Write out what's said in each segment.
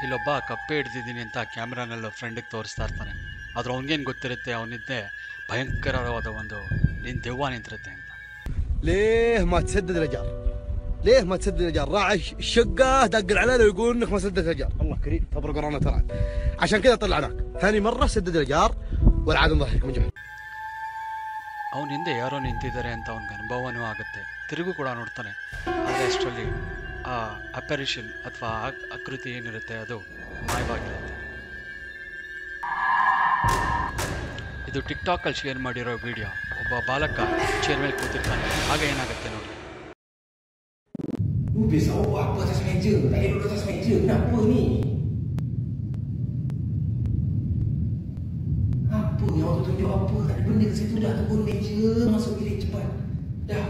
ಇಲ್ಲೊಬ್ಬ ಕಪ್ಪೆ ಹಿಡ್ದಿದ್ದೀನಿ ಅಂತ ಕ್ಯಾಮ್ರಾನಲ್ಲಿ ಫ್ರೆಂಡಿಗೆ ತೋರಿಸ್ತಾ ಇರ್ತಾನೆ. ಆದ್ರೆ ಅವನಿಗೇನು ಗೊತ್ತಿರುತ್ತೆ, ಅವನಿದ್ದೆ ಭಯಂಕರವಾದ ಒಂದು ದೆವ್ವ ನಿಂತಿರುತ್ತೆ ಅಂತ. ليه ما تسدد الاجار؟ ليه ما تسدد الاجار؟ راعي الشقه دق علينا ويقول انك ما سددت الاجار، الله كريم تبرق ورانا ترى. عشان كذا طلعناك، ثاني مره سدد الاجار والعاد نضحك من جهه. ಅವನ ಹಿಂದೆ ಯಾರೋ ನಿಂತಿದ್ದಾರೆ ಅಂತ ಅವನಿಗೆ ಅನುಭವನೂ ಆಗುತ್ತೆ. ತಿರುಗು ಕೂಡ ನೋಡ್ತಾನೆ. ಆದರೆ ಅಷ್ಟರಲ್ಲಿ ಆ ಅಪರಿಷನ್ ಅಥವಾ ಆಕೃತಿ ಏನಿರುತ್ತೆ ಅದು ಮಾಯವಾಗಿರುತ್ತೆ. ಇದು ಟಿಕ್ಟಾಕಲ್ಲಿ ಶೇರ್ ಮಾಡಿರೋ ವಿಡಿಯೋ. ಒಬ್ಬ ಬಾಲಕ ಚೇರ್ ಮೇಲೆ ಕೂತಿರ್ತಾನೆ. ಆಗ ಏನಾಗುತ್ತೆ ನೋಡಿ. Lu biasa buat apa atas meja? Tak boleh duduk atas meja. Kenapa ni? Apa yang awak tunjuk apa? Tak ada benda ke situ. Dah turun meja. Masuk bilik cepat. Dah.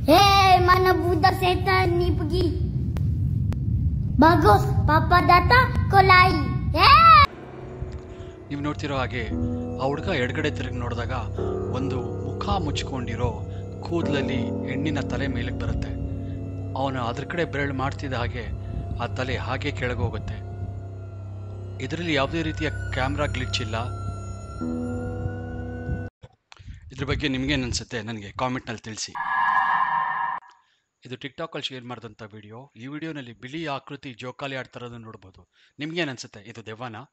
Hei, mana budak setan ni pergi? Bagus, papa datang, kau lari. Hei! ನೀವು ನೋಡ್ತಿರೋ ಹಾಗೆ ಆ ಹುಡುಗ ಎಡಗಡೆ ತಿರುಗಿ ನೋಡಿದಾಗ ಒಂದು ಮುಖ ಮುಚ್ಕೊಂಡಿರೋ ಕೂದಲಲ್ಲಿ ಹೆಣ್ಣಿನ ತಲೆ ಮೇಲಕ್ಕೆ ಬರುತ್ತೆ. ಅವನು ಅದ್ರ ಕಡೆ ಬೆರಳು ಮಾಡ್ತಿದ್ದ ಹಾಗೆ ಆ ತಲೆ ಹಾಗೆ ಕೆಳಗೆ ಹೋಗುತ್ತೆ. ಇದರಲ್ಲಿ ಯಾವುದೇ ರೀತಿಯ ಕ್ಯಾಮ್ರಾ ಗ್ಲಿಚ್ ಇಲ್ಲ. ಇದ್ರ ಬಗ್ಗೆ ನಿಮ್ಗೇನು ಅನ್ಸುತ್ತೆ ನನಗೆ ಕಾಮೆಂಟ್ನಲ್ಲಿ ತಿಳಿಸಿ. ಇದು ಟಿಕ್ಟಾಕಲ್ಲಿ ಶೇರ್ ಮಾಡಿದಂಥ ವಿಡಿಯೋ. ಈ ವಿಡಿಯೋನಲ್ಲಿ ಬಿಳಿ ಆಕೃತಿ ಜೋಕಾಲಿ ಆಡ್ತಾರೋದನ್ನು ನೋಡ್ಬೋದು. ನಿಮ್ಗೇನು ಅನ್ಸುತ್ತೆ, ಇದು ದೆವ್ವನಾ?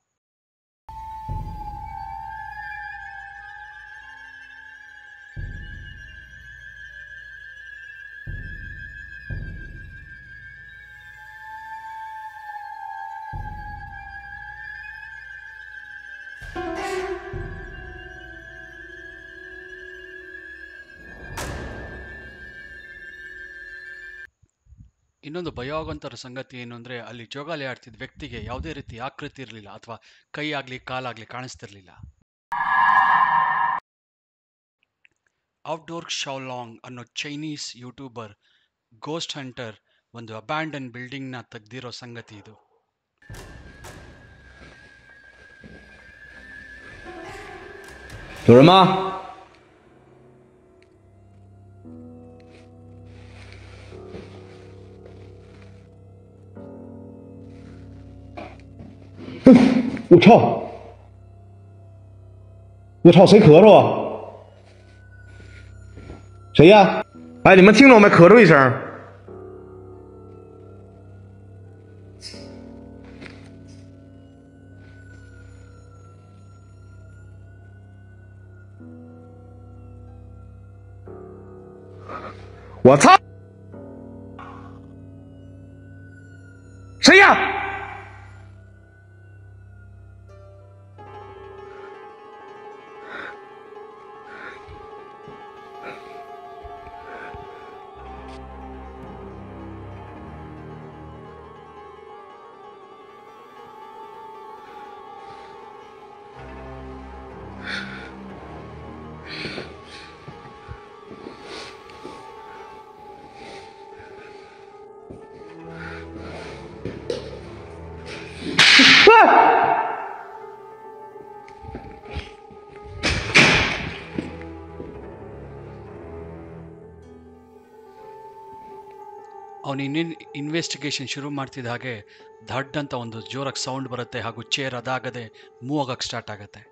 ಇನ್ನೊಂದು ಭಯ ಆಗುವಂಥ ಸಂಗತಿ ಏನು ಅಂದರೆ, ಅಲ್ಲಿ ಜೋಗಾಲಿ ಆಡ್ತಿದ್ದ ವ್ಯಕ್ತಿಗೆ ಯಾವುದೇ ರೀತಿ ಆಕೃತಿ ಇರಲಿಲ್ಲ ಅಥವಾ ಕೈ ಆಗಲಿ ಕಾಲಾಗಲಿ ಕಾಣಿಸ್ತಿರ್ಲಿಲ್ಲ. ಔಟ್ಡೋರ್ ಶೌಲಾಂಗ್ ಅನ್ನೋ ಚೈನೀಸ್ ಯೂಟ್ಯೂಬರ್ ಗೋಸ್ಟ್ ಹಂಟರ್ ಒಂದು ಅಬ್ಯಾಂಡನ್ ಬಿಲ್ಡಿಂಗ್ನ ತೆಗ್ದಿರೋ ಸಂಗತಿ ಇದು. 有人吗？我操！我操！谁咳嗽啊？谁呀？哎，你们听着没？咳嗽一声。我操！谁呀？ಅವನು ಇನ್ವೆಸ್ಟಿಗೇಷನ್ ಶುರು ಮಾಡ್ತಿದ್ದ ಹಾಗೆ ಧಡ್ ಅಂತ ಒಂದು ಜೋರಾಗಿ ಸೌಂಡ್ ಬರುತ್ತೆ ಹಾಗೂ ಚೇರ್ ಅದಾಗದೆ ಮೂವ್ ಆಗಕ್ಕೆ ಸ್ಟಾರ್ಟ್ ಆಗುತ್ತೆ.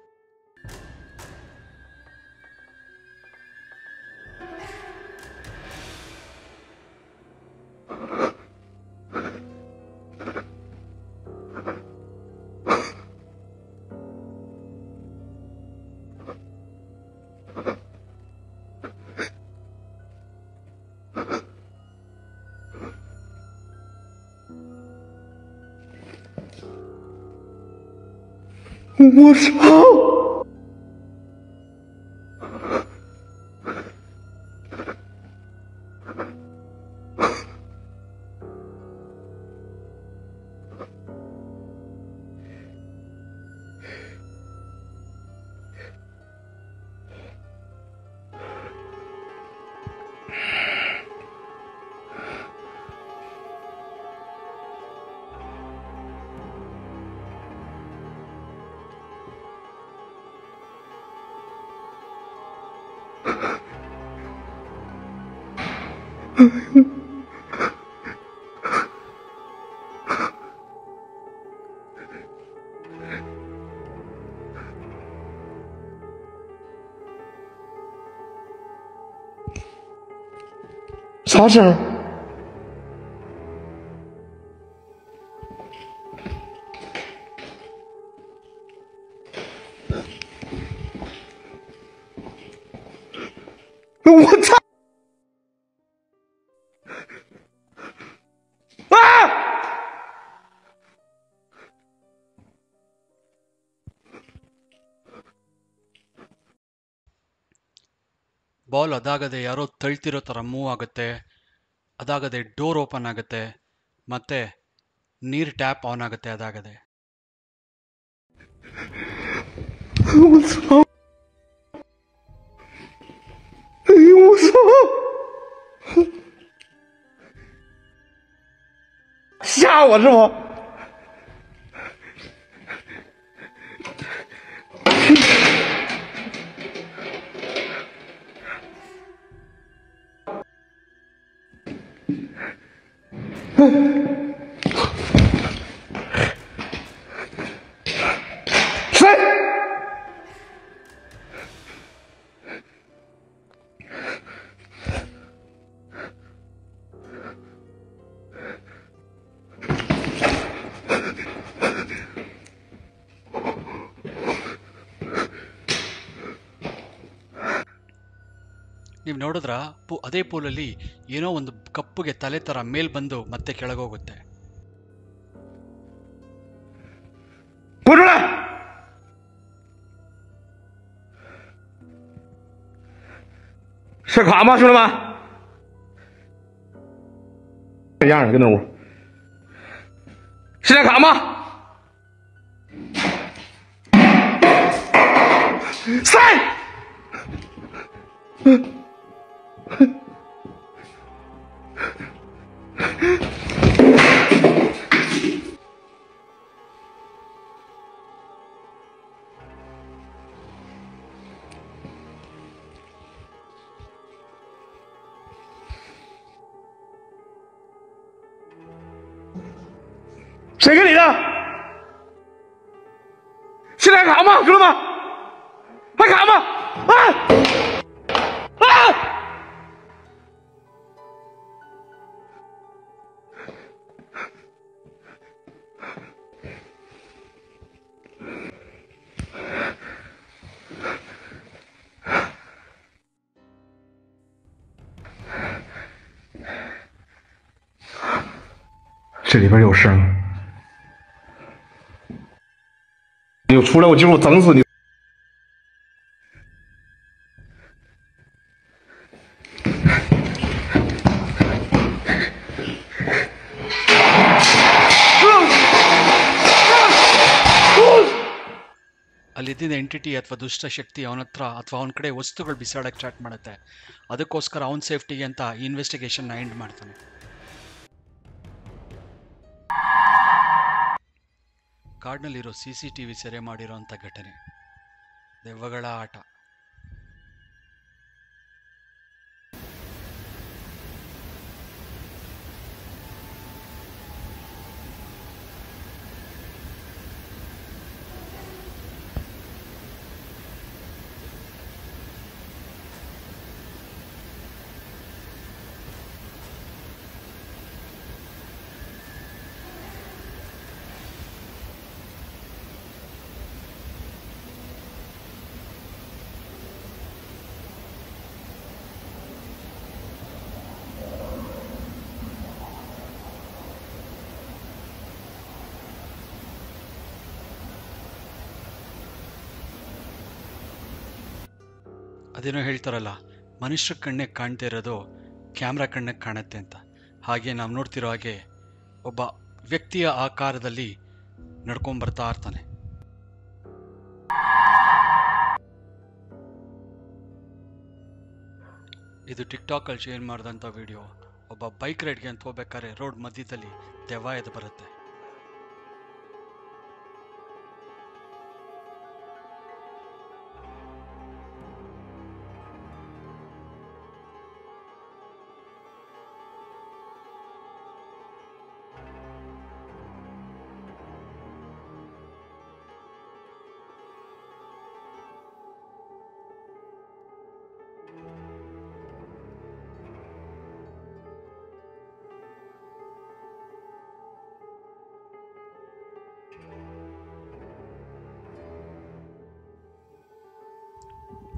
我操！啥声儿？我操！啊！ಬಾಲ್ ಅದಾಗದೆ ಯಾರೋ ತಳ್ತಿರೋ ಥರ ಮೂವ್ ಆಗುತ್ತೆ, ಅದಾಗದೆ ಡೋರ್ ಓಪನ್ ಆಗುತ್ತೆ, ಮತ್ತೆ ನೀರು ಟ್ಯಾಪ್ ಆನ್ ಆಗುತ್ತೆ ಅದಾಗದೆ. 我操！哎呦我操！吓我是不？谁？ನೀವು ನೋಡಿದ್ರ ಅದೇ ಪೂಲಲ್ಲಿ ಏನೋ ಒಂದು ಕಪ್ಪುಗೆ ತಲೆ ಥರ ಮೇಲ್ ಬಂದು ಮತ್ತೆ ಕೆಳಗೋಗುತ್ತೆ. 滚出来！是卡吗，兄弟们？这样的，跟那屋。是这卡吗？塞！谁给你的？现在还卡吗，兄弟们？还卡吗？啊！啊！这里边有声。 你出来，我今儿我整死你！ಅಲ್ಲಿದ್ದ ಎಂಟಿಟಿ ಅಥವಾ ದುಷ್ಟಶಕ್ತಿ ಅವನ ಹತ್ರ ಅಥವಾ ಅವನ ಕಡೆ ವಸ್ತುಗಳು ಬಿಸಾಡಕ್ಕೆ ಸ್ಟಾರ್ಟ್ ಮಾಡುತ್ತೆ. ಅದಕ್ಕೋಸ್ಕರ ಅವನ ಸೇಫ್ಟಿಗೆ ಅಂತ ಇನ್ವೆಸ್ಟಿಗೇಷನ್ನ ಎಂಡ್ ಮಾಡ್ತಾನೆ. ಕಾಡ್ನಲ್ಲಿರೋ CCTV ಸೆರೆ ಮಾಡಿರೋಂಥ ಘಟನೆ, ದೆವ್ವಗಳ ಆಟ. ಅದೇನೋ ಹೇಳ್ತಾರಲ್ಲ, ಮನುಷ್ಯ ಕಣ್ಣಿಗೆ ಕಾಣ್ತಾ ಇರೋದು ಕ್ಯಾಮ್ರಾ ಕಣ್ಣಿಗೆ ಕಾಣುತ್ತೆ ಅಂತ. ಹಾಗೆ ನಾವು ನೋಡ್ತಿರೋ ಹಾಗೆ ಒಬ್ಬ ವ್ಯಕ್ತಿಯ ಆಕಾರದಲ್ಲಿ ನಡ್ಕೊಂಡ್ಬರ್ತಾ ಇರ್ತಾನೆ. ಇದು ಟಿಕ್ಟಾಕಲ್ಲಿ ಶೇರ್ ಮಾಡಿದಂಥ ವಿಡಿಯೋ. ಒಬ್ಬ ಬೈಕ್ ರೈಡ್ಗೆ ಅಂತ ಹೋಗ್ಬೇಕಾದ್ರೆ ರೋಡ್ ಮಧ್ಯದಲ್ಲಿ ದೆವ್ವ ಎದ್ದು ಬರುತ್ತೆ.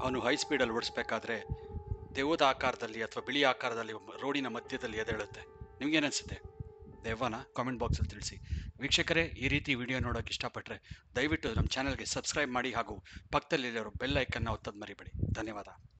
ಅವನು ಹೈ ಸ್ಪೀಡಲ್ಲಿ ಓಡಿಸ್ಬೇಕಾದ್ರೆ ದೆವ್ವದ ಆಕಾರದಲ್ಲಿ ಅಥವಾ ಬಿಳಿ ಆಕಾರದಲ್ಲಿ ರೋಡಿನ ಮಧ್ಯದಲ್ಲಿ ಎದ್ದೇಳುತ್ತೆ. ನಿಮ್ಗೇನಿಸುತ್ತೆ? ದೆವ್ವನ ಕಾಮೆಂಟ್ ಬಾಕ್ಸಲ್ಲಿ ತಿಳಿಸಿ. ವೀಕ್ಷಕರೇ, ಈ ರೀತಿ ವಿಡಿಯೋ ನೋಡೋಕೆ ಇಷ್ಟಪಟ್ಟರೆ ದಯವಿಟ್ಟು ನಮ್ಮ ಚಾನಲ್ಗೆ ಸಬ್ಸ್ಕ್ರೈಬ್ ಮಾಡಿ ಹಾಗೂ ಪಕ್ಕದಲ್ಲಿರೋ ಬೆಲ್ ಐಕನ್ನ ಒತ್ತೋದು ಮರಿಬೇಡಿ. ಧನ್ಯವಾದ.